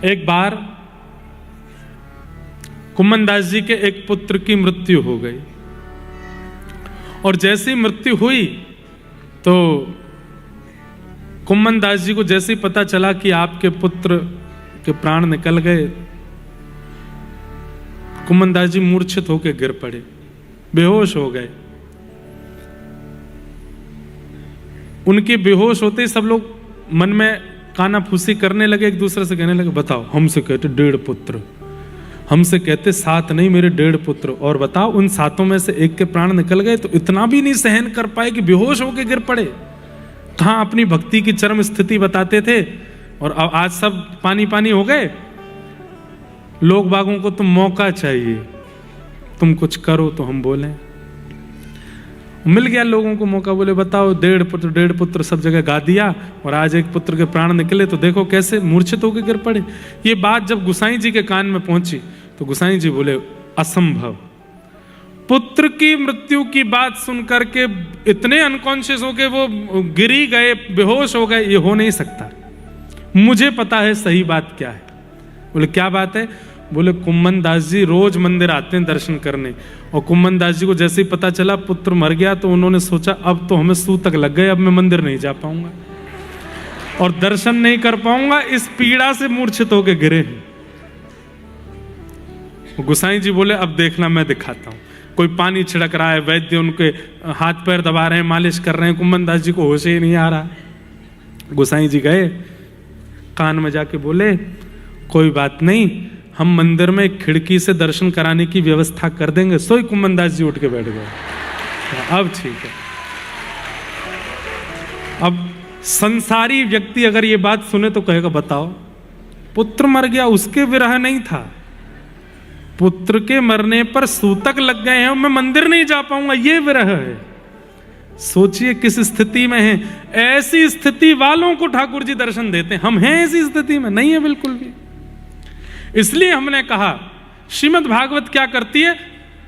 एक बार कुम्मन दास जी के एक पुत्र की मृत्यु हो गई और जैसी मृत्यु हुई तो कुम्मन दास जी को जैसे ही पता चला कि आपके पुत्र के प्राण निकल गए, कुम्मन दास जी मूर्छित होकर गिर पड़े, बेहोश हो गए। उनके बेहोश होते ही सब लोग मन में कानाफूसी करने लगे, एक दूसरे से कहने लगे, बताओ, हमसे कहते 1.5 पुत्र, हमसे कहते 7 नहीं मेरे 1.5 पुत्र, और बताओ उन 7 में से एक के प्राण निकल गए तो इतना भी नहीं सहन कर पाए कि बेहोश होकर गिर पड़े। कहां अपनी भक्ति की चरम स्थिति बताते थे और आज सब पानी पानी हो गए। लोग बागों को तुम मौका चाहिए, तुम कुछ करो तो हम बोलें। मिल गया लोगों को मौका, बोले बताओ 1.5 पुत्र सब जगह गा दिया और आज एक पुत्र के प्राण निकले तो देखो कैसे मूर्छित होकर गिर पड़े। ये बात जब गुसाई जी के कान में पहुंची तो गुसाई जी बोले, असंभव, पुत्र की मृत्यु की बात सुन करके इतने अनकॉन्शियस हो गए, वो गिरी गए, बेहोश हो गए, ये हो नहीं सकता। मुझे पता है सही बात क्या है। बोले क्या बात है? बोले कुम्मन दास जी रोज मंदिर आते हैं दर्शन करने, और कुम्मन दास जी को जैसे ही पता चला पुत्र मर गया तो उन्होंने सोचा अब तो हमें सूतक लग गए, अब मैं मंदिर नहीं जा पाऊंगा और दर्शन नहीं कर पाऊंगा, इस पीड़ा से मूर्छित होकर गिरे हैं। गुसाई जी बोले अब देखना मैं दिखाता हूं। कोई पानी छिड़क रहा है, वैद्य उनके हाथ पैर दबा रहे हैं, मालिश कर रहे हैं, कुम्मन दास जी को होश ही नहीं आ रहा। गुसाई जी गए, कान में जाके बोले, कोई बात नहीं, हम मंदिर में एक खिड़की से दर्शन कराने की व्यवस्था कर देंगे। सोई कुम्मन दास जी उठ के बैठ गए, अब ठीक है। अब संसारी व्यक्ति अगर ये बात सुने तो कहेगा बताओ, पुत्र मर गया, उसके विरह नहीं था, पुत्र के मरने पर सूतक लग गए हैं, मैं मंदिर नहीं जा पाऊंगा, ये विरह है। सोचिए किस स्थिति में है। ऐसी स्थिति वालों को ठाकुर जी दर्शन देते हैं, हम हैं ऐसी स्थिति में नहीं है बिल्कुल भी। इसलिए हमने कहा श्रीमद् भागवत क्या करती है,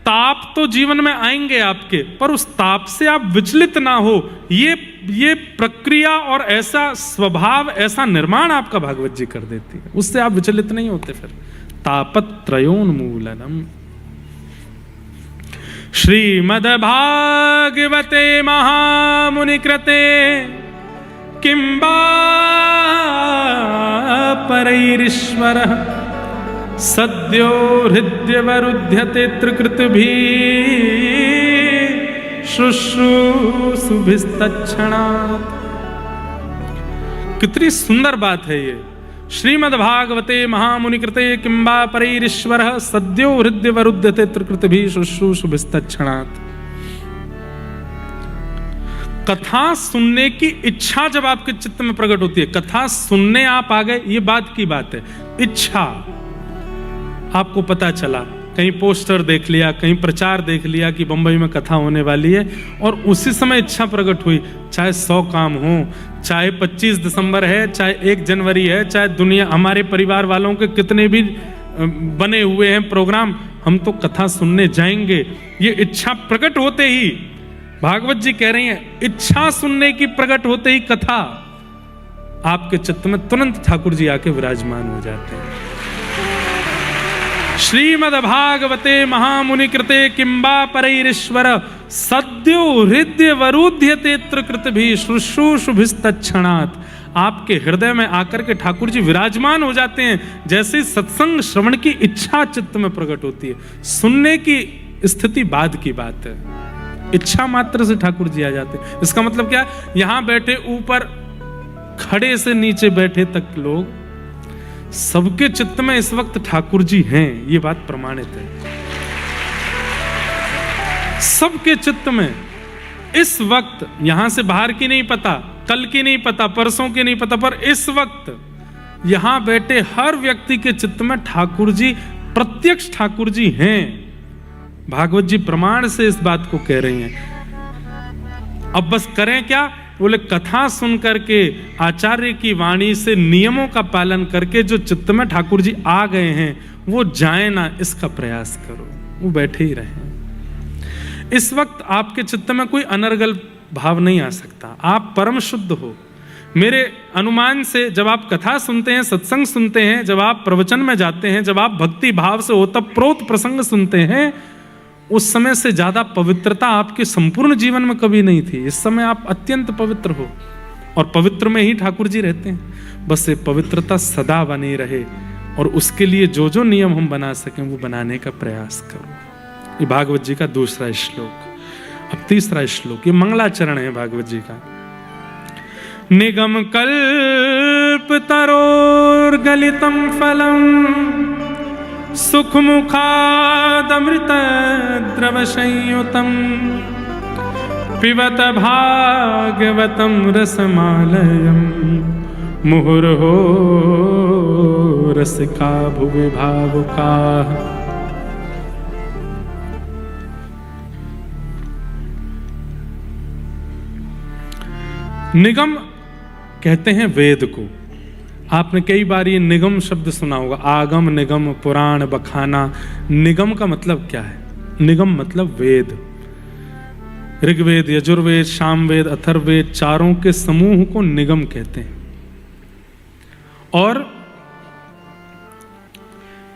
ताप तो जीवन में आएंगे आपके, पर उस ताप से आप विचलित ना हो, ये प्रक्रिया और ऐसा स्वभाव, ऐसा निर्माण आपका भागवत जी कर देती है, उससे आप विचलित नहीं होते। फिर तापत्रयोन्मूलनम। श्रीमद् भागवते महामुनि कृते किंबा परैरीश्वरः सद्यो हृद्यवरुध्यते त्रिकृतिभिः शुश्रूषुभिस्तत्क्षणात्। कितनी सुंदर बात है ये। श्रीमद् भागवते महामुनि कृते किंबा परैरीश्वरः सद्यो हृद्यवरुध्यते त्रिकृतिभिः शुश्रूषुभिस्तत्क्षणात्। कथा सुनने की इच्छा जब आपके चित्त में प्रकट होती है, कथा सुनने आप आ गए, ये बात की बात है। इच्छा, आपको पता चला, कहीं पोस्टर देख लिया, कहीं प्रचार देख लिया कि बंबई में कथा होने वाली है, और उसी समय इच्छा प्रकट हुई, चाहे 100 काम हो, चाहे 25 दिसंबर है, चाहे 1 जनवरी है, चाहे दुनिया हमारे परिवार वालों के कितने भी बने हुए हैं प्रोग्राम, हम तो कथा सुनने जाएंगे। ये इच्छा प्रकट होते ही, भागवत जी कह रही हैं, इच्छा सुनने की प्रकट होते ही कथा आपके चित्त में तुरंत ठाकुर जी आके विराजमान हो जाते हैं। श्रीमद् भागवते महामुनि कृते किंबा परैरीश्वर सद्यो हृदय वरुध्यते त्रिकृतिभिः शुश्रूषुभिस्तत्क्षणात्। आपके हृदय में आकर के ठाकुर जी विराजमान हो जाते हैं। जैसे सत्संग श्रवण की इच्छा चित्त में प्रकट होती है, सुनने की स्थिति बाद की बात है, इच्छा मात्र से ठाकुर जी आ जाते हैं। इसका मतलब क्या? यहां बैठे ऊपर खड़े से नीचे बैठे तक लोग, सबके चित्त में इस वक्त ठाकुर जी हैं, ये बात प्रमाणित है। सबके चित्त में इस वक्त, यहां से बाहर की नहीं पता, कल की नहीं पता, परसों की नहीं पता, पर इस वक्त यहां बैठे हर व्यक्ति के चित्त में ठाकुर जी, प्रत्यक्ष ठाकुर जी हैं। भागवत जी प्रमाण से इस बात को कह रही हैं। अब बस करें क्या? बोले कथा सुन करके, आचार्य की वाणी से नियमों का पालन करके जो चित्त में ठाकुर जी आ गए हैं वो जाए ना, इसका प्रयास करो, वो बैठे ही रहें। इस वक्त आपके चित्त में कोई अनर्गल भाव नहीं आ सकता, आप परम शुद्ध हो। मेरे अनुमान से जब आप कथा सुनते हैं, सत्संग सुनते हैं, जब आप प्रवचन में जाते हैं, जब आप भक्ति भाव से ओतप्रोत प्रसंग सुनते हैं, उस समय से ज्यादा पवित्रता आपके संपूर्ण जीवन में कभी नहीं थी। इस समय आप अत्यंत पवित्र हो और पवित्र में ही ठाकुर जी रहते हैं। बस ये पवित्रता सदा बनी रहे और उसके लिए जो जो नियम हम बना सकें वो बनाने का प्रयास करो। ये भागवत जी का दूसरा श्लोक। अब तीसरा श्लोक, ये मंगलाचरण है भागवत जी का। निगम कल्प तरोर गलितम फलम सुख मुखादमृत द्रव संयुतम पिबत भागवतम रसमालयम मुहुर्हो रसिका भुवि भावुका। निगम कहते हैं वेद को। आपने कई बार ये निगम शब्द सुना होगा, आगम, निगम, पुराण, बखाना। निगम का मतलब क्या है? निगम मतलब वेद। ऋग्वेद, यजुर्वेद, सामवेद, अथर्ववेद, चारों के समूह को निगम कहते हैं। और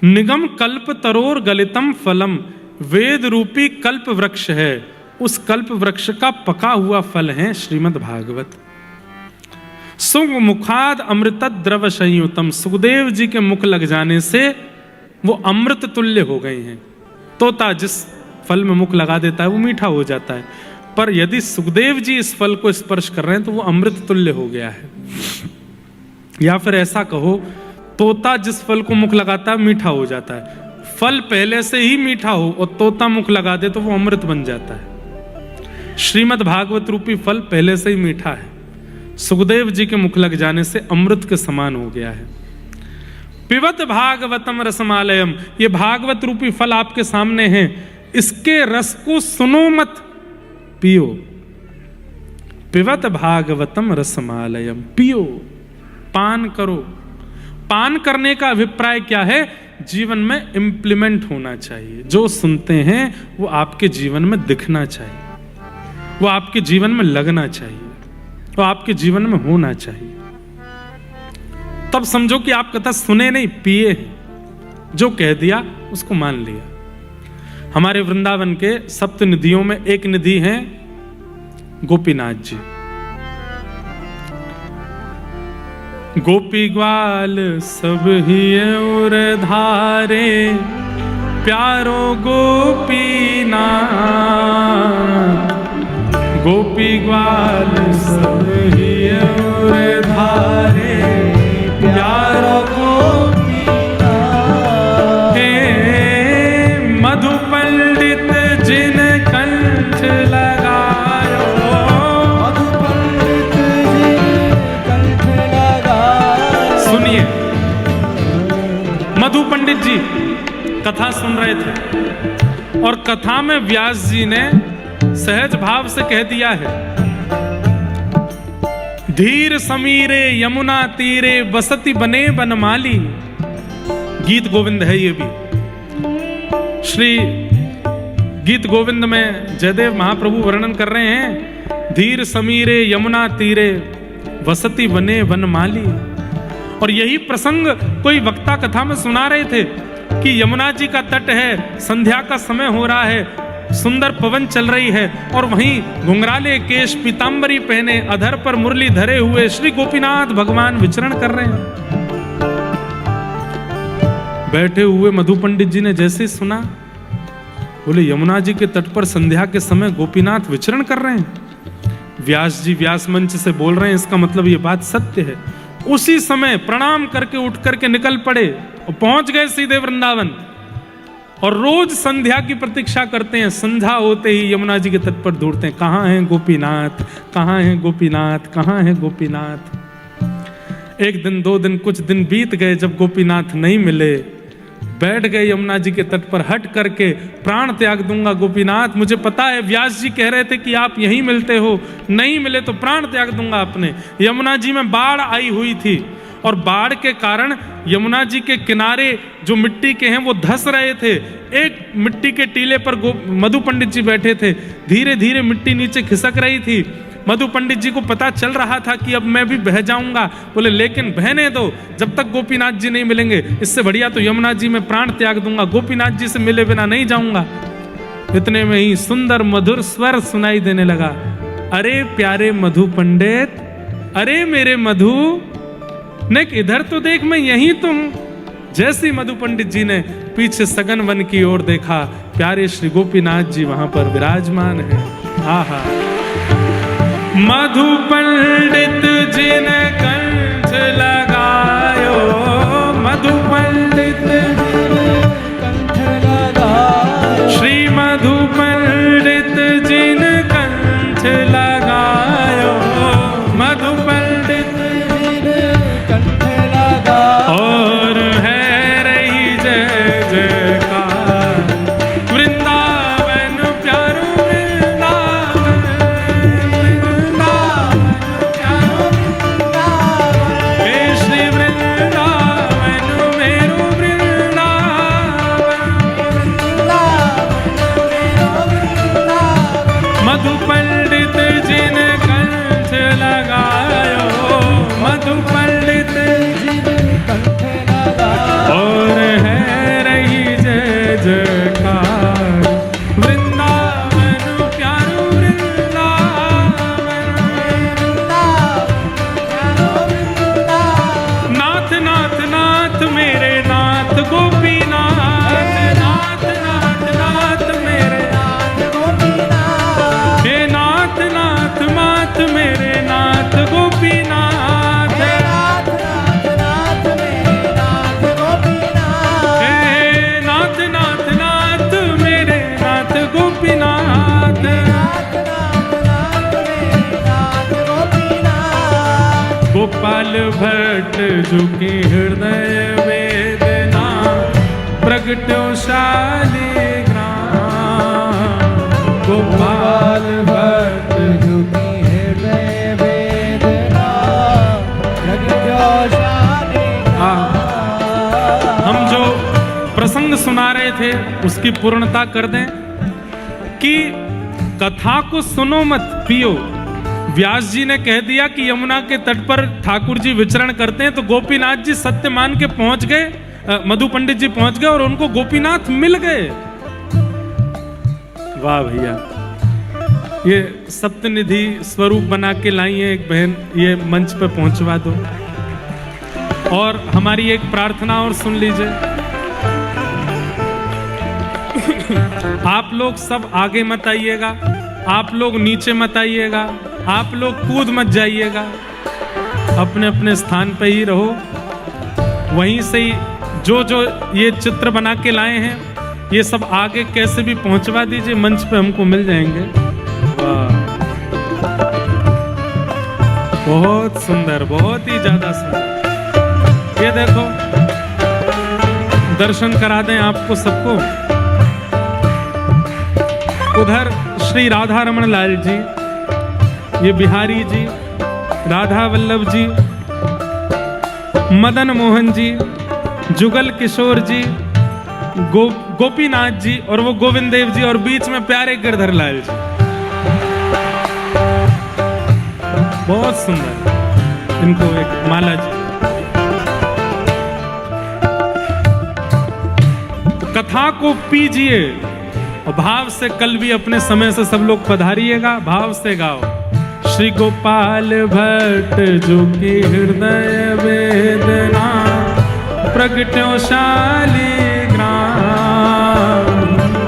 निगम कल्प तरोर गलितम फलम, वेद रूपी कल्प वृक्ष है। उस कल्प वृक्ष का पका हुआ फल है श्रीमद् भागवत। सुख मुखाद अमृत द्रव संयुतम, सुखदेव जी के मुख लग जाने से वो अमृत तुल्य हो गए हैं। तोता जिस फल में मुख लगा देता है वो मीठा हो जाता है, पर यदि सुखदेव जी इस फल को स्पर्श कर रहे हैं तो वो अमृत तुल्य हो गया है। या फिर ऐसा कहो, तोता जिस फल को मुख लगाता है मीठा हो जाता है। फल पहले से ही मीठा हो और तोता मुख लगा दे तो वो अमृत बन जाता है। श्रीमद् भागवत रूपी फल पहले से ही मीठा है, सुखदेव जी के मुख लग जाने से अमृत के समान हो गया है। पिबत भागवतम रसमालयम, ये भागवत रूपी फल आपके सामने है, इसके रस को सुनो मत, पियो। पिबत भागवतम रसमालयम, पियो, पान करो। पान करने का अभिप्राय क्या है? जीवन में इंप्लीमेंट होना चाहिए। जो सुनते हैं वो आपके जीवन में दिखना चाहिए, वो आपके जीवन में लगना चाहिए, वो आपके जीवन में होना चाहिए। तब समझो कि आप कथा सुने नहीं, पिए हैं। जो कह दिया उसको मान लिया। हमारे वृंदावन के सप्त निधियों में एक निधि है गोपीनाथ जी। गोपी ग्वाल सब ही और धारे, प्यारो गोपीनाथ। गोपी ग्वाल सब ही और धारे, प्यारो गोपीनाथ। हे मधु पंडित जिन कंठ लगायो, मधु पंडित जिन कंठ लगायो। सुनिए, मधु पंडित जी कथा सुन रहे थे और कथा में व्यास जी ने सहज भाव से कह दिया है, धीर समीरे यमुना तीरे बसती बने बनमाली। गीत गोविंद है ये भी। श्री गीत गोविंद में जयदेव महाप्रभु वर्णन कर रहे हैं, धीर समीरे यमुना तीरे बसती बने बनमाली। और यही प्रसंग कोई वक्ता कथा में सुना रहे थे कि यमुना जी का तट है, संध्या का समय हो रहा है, सुंदर पवन चल रही है और वहीं घुंघराले केश पीतांबरी पहने अधर पर मुरली धरे हुए श्री गोपीनाथ भगवान विचरण कर रहे हैं। बैठे हुए मधु पंडित जी ने जैसे सुना, बोले यमुना जी के तट पर संध्या के समय गोपीनाथ विचरण कर रहे हैं। व्यास जी व्यास मंच से बोल रहे हैं, इसका मतलब ये बात सत्य है। उसी समय प्रणाम करके उठ करके निकल पड़े और पहुंच गए सीधे वृंदावन। और रोज संध्या की प्रतीक्षा करते हैं। संध्या होते ही यमुना जी के तट पर दौड़ते हैं, कहाँ हैं गोपीनाथ, कहाँ हैं गोपीनाथ, कहाँ हैं गोपीनाथ। एक दिन, दो दिन, कुछ दिन बीत गए। जब गोपीनाथ नहीं मिले, बैठ गए यमुना जी के तट पर हट करके, प्राण त्याग दूंगा गोपीनाथ, मुझे पता है व्यास जी कह रहे थे कि आप यहीं मिलते हो, नहीं मिले तो प्राण त्याग दूंगा अपने। यमुना जी में बाढ़ आई हुई थी और बाढ़ के कारण यमुना जी के किनारे जो मिट्टी के हैं वो धंस रहे थे। एक मिट्टी के टीले पर मधु पंडित जी बैठे थे, धीरे धीरे मिट्टी नीचे खिसक रही थी। मधु पंडित जी को पता चल रहा था कि अब मैं भी बह जाऊंगा। बोले लेकिन बहने दो, जब तक गोपीनाथ जी नहीं मिलेंगे, इससे बढ़िया तो यमुना जी में प्राण त्याग दूंगा, गोपीनाथ जी से मिले बिना नहीं जाऊंगा। इतने में ही सुंदर मधुर स्वर सुनाई देने लगा, अरे प्यारे मधु पंडित, अरे मेरे मधु, नेक इधर तो देख, मैं यहीं तो हूं। जैसे मधु पंडित जी ने पीछे सगन वन की ओर देखा, प्यारे श्री गोपीनाथ जी वहां पर विराजमान है। आहा, मधु पंडित जी ने कंठ लगायो, मधु पंडित कंठ लगायो, श्री मधु पंडित जी ने कंठ लगायो, मधु पंडित जी ने कंठ लगायो, और है रही जय जयकार, वृंदावन प्यारो वृंदावन, वृंदावन प्यारो वृंदावन, हे श्री वृंदावन मेरो वृंदावन, मधु पंडित जी ने कंठ लगायो, मधु पंडित जी ने कंठ लगायो, और है रही जय जयकार, वृंदावन प्यारो वृंदावन, नाथ नाथ नाथ मेरे नाथ गोपीनाथ, नाथ नाथ नाथ मेरे नाथ गोपीनाथ, हे नाथ नाथ नाथ मेरे नाथ गोपीनाथ, नाथ नाथ नाथ मेरे नाथ गोपीनाथ, हे नाथ नाथ नाथ मेरे नाथ गोपीनाथ, नाथ नाथ नाथ मेरे नाथ गोपीनाथ, गोपाल भट्ट झुकी हृदय वेदना, प्रगट्यो शालिग्राम, गोपाल भट्ट झुकी हृदय वेदना, प्रगट्यो शालिग्राम। हम जो प्रसंग सुना रहे थे उसकी पूर्णता कर दें कि कथा को सुनो मत पियो। व्यास जी ने कह दिया कि यमुना के तट पर ठाकुर जी विचरण करते हैं, तो गोपीनाथ जी सत्य मान के पहुंच गए, मधु पंडित जी पहुंच गए और उनको गोपीनाथ मिल गए। वाह भैया, ये सप्तनिधि स्वरूप बना के लाई है एक बहन, ये मंच पे पहुंचवा दो। और हमारी एक प्रार्थना और सुन लीजिए, आप लोग सब आगे मत आइएगा, आप लोग नीचे मत आइएगा, आप लोग कूद मत जाइएगा, अपने अपने स्थान पे ही रहो। वहीं से ही जो जो ये चित्र बना के लाए हैं, ये सब आगे कैसे भी पहुंचवा दीजिए, मंच पे हमको मिल जाएंगे। वाह, बहुत सुंदर, बहुत ही ज्यादा सुंदर। ये देखो, दर्शन करा दें आपको सबको। उधर श्री राधा रमण लाल जी, ये बिहारी जी, राधा वल्लभ जी, मदन मोहन जी, जुगल किशोर जी, गोपीनाथ जी, और वो गोविंद देव जी, और बीच में प्यारे गिरधर लाल जी। बहुत सुंदर, इनको एक माला जी। तो कथा को पीजिए और भाव से, कल भी अपने समय से सब लोग पधारिएगा, भाव से गाओ। श्री गोपाल भट्ट झुकी हृदय वेदना, प्रगट्यो शालिग्राम,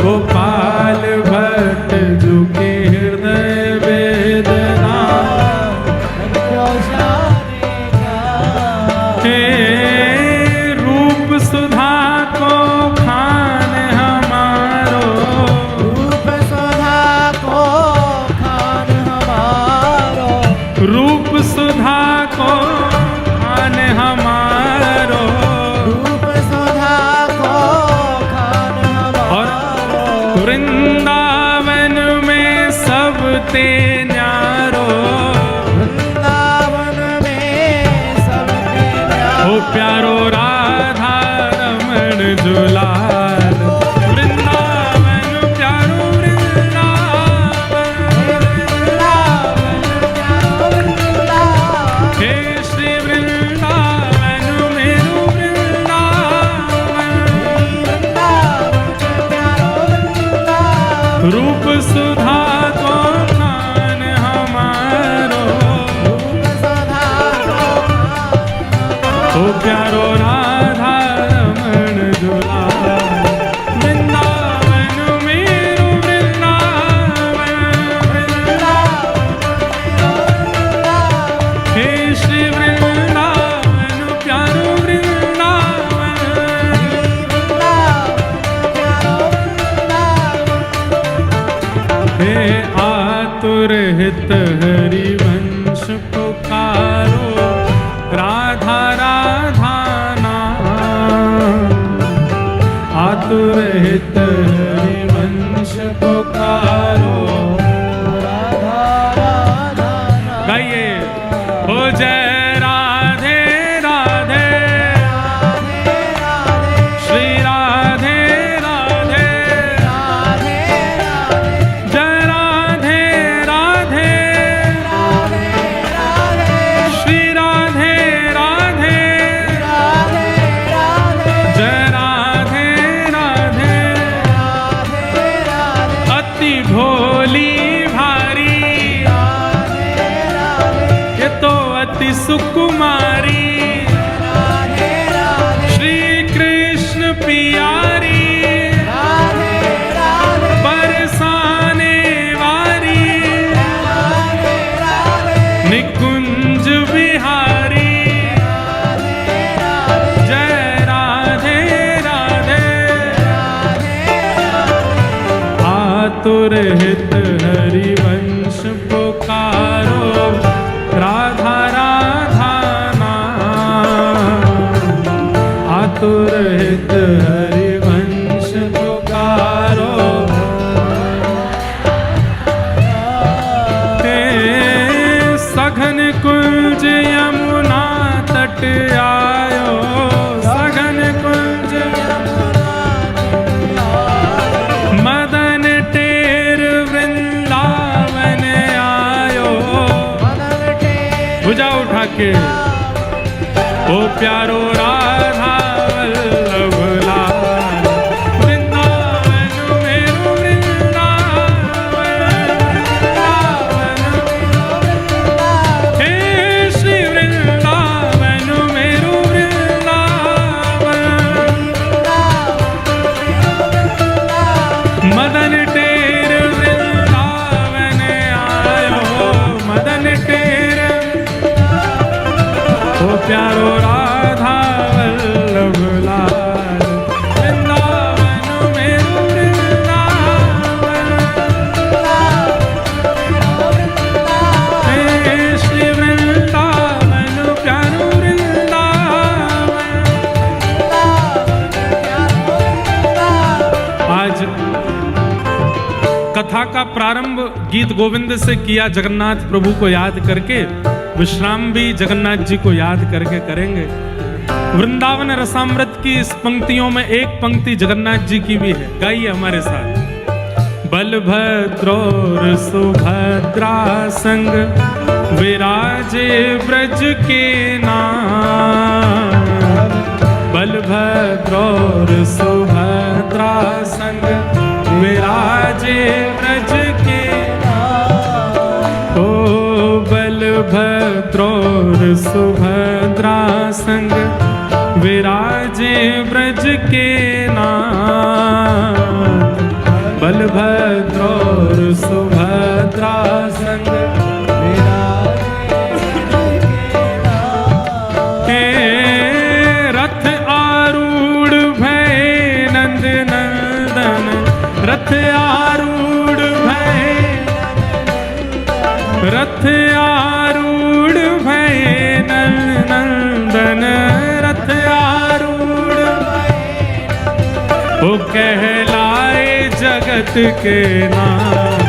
गोपाल भट्ट झुकी हृदय वेदना, प्रगट्यो शालिग्राम, हे रूप सुधा को खान हमारो, रूप सुधा को खान हमारो, रूप सुधा को खान हमारो, रूप सुधा को खान हमारो, और वृंदावन में सब ते न्यारो, वृंदावन में सब ते न्यारो, ओ प्यारो राधा रमण दुलार, वृंदावन प्यारो वृंदावन, वृंदावन प्यारो राधा रमण दुलारे, वृंदावन मेरो वृंदावन, हे श्री वृंदावन प्यारो वृंदावन, हे आतुर हित हरिवंश पुकारो, राधा राधा नाम, आतुर हित हरिवंश पुकारो, राधा राधा नाम। गाइए, हो जय राधे राधे, श्री राधे राधे, जय राधे राधे, श्री राधे राधे, जय राधे राधे, अति भोली भारी, ये तो अति सुकुमारी, श्री कृष्ण पियारी, बरसाने वारी, निकुंज बिहारी, जय राधे राधे, आतुर हित हरिवंश पुकारो, राधा राधा नाम, आतुर हित हरिवंश पुकारो, हे सघन कुंज यमुना तट आयो, सघन कुंज मदन टेर वृंदावन आयो, भुजा उठा के, ओ प्यारो राधा वल्लभ लाल, वृंदावन मेरो वृंदावन, हे श्री वृंदावन मेरो वृंदावन, मदन टेर वृंदावन आयो, मदन टेर, ओ प्यारो राधा वल्लभ लाल, वृंदावन मेरो वृंदावन, हे श्री वृंदावन प्यारो वृंदावन। आज कथा का प्रारंभ गीत गोविंद से किया, जगन्नाथ प्रभु को याद करके, विश्राम भी जगन्नाथ जी को याद करके करेंगे। वृंदावन रसामृत की इस पंक्तियों में एक पंक्ति जगन्नाथ जी की भी है, गाइए हमारे साथ। बलभद्र सुभद्रा संग विराजे ब्रज के नाम, बलभद्र सुभद्रा संग विराजे ब्रज के नाम, ओ बलभद्र सुभद्रा संग विराजे ब्रज के नाथ, बलभद्र सुभद्रा संग विराजे, रथ आरूढ़ भय नंद नंदन, रथ आरूढ़ भय, रथ आरूढ़ भय नंदन, रथ आरूढ़ ओ कहलाए जगत के नाथ,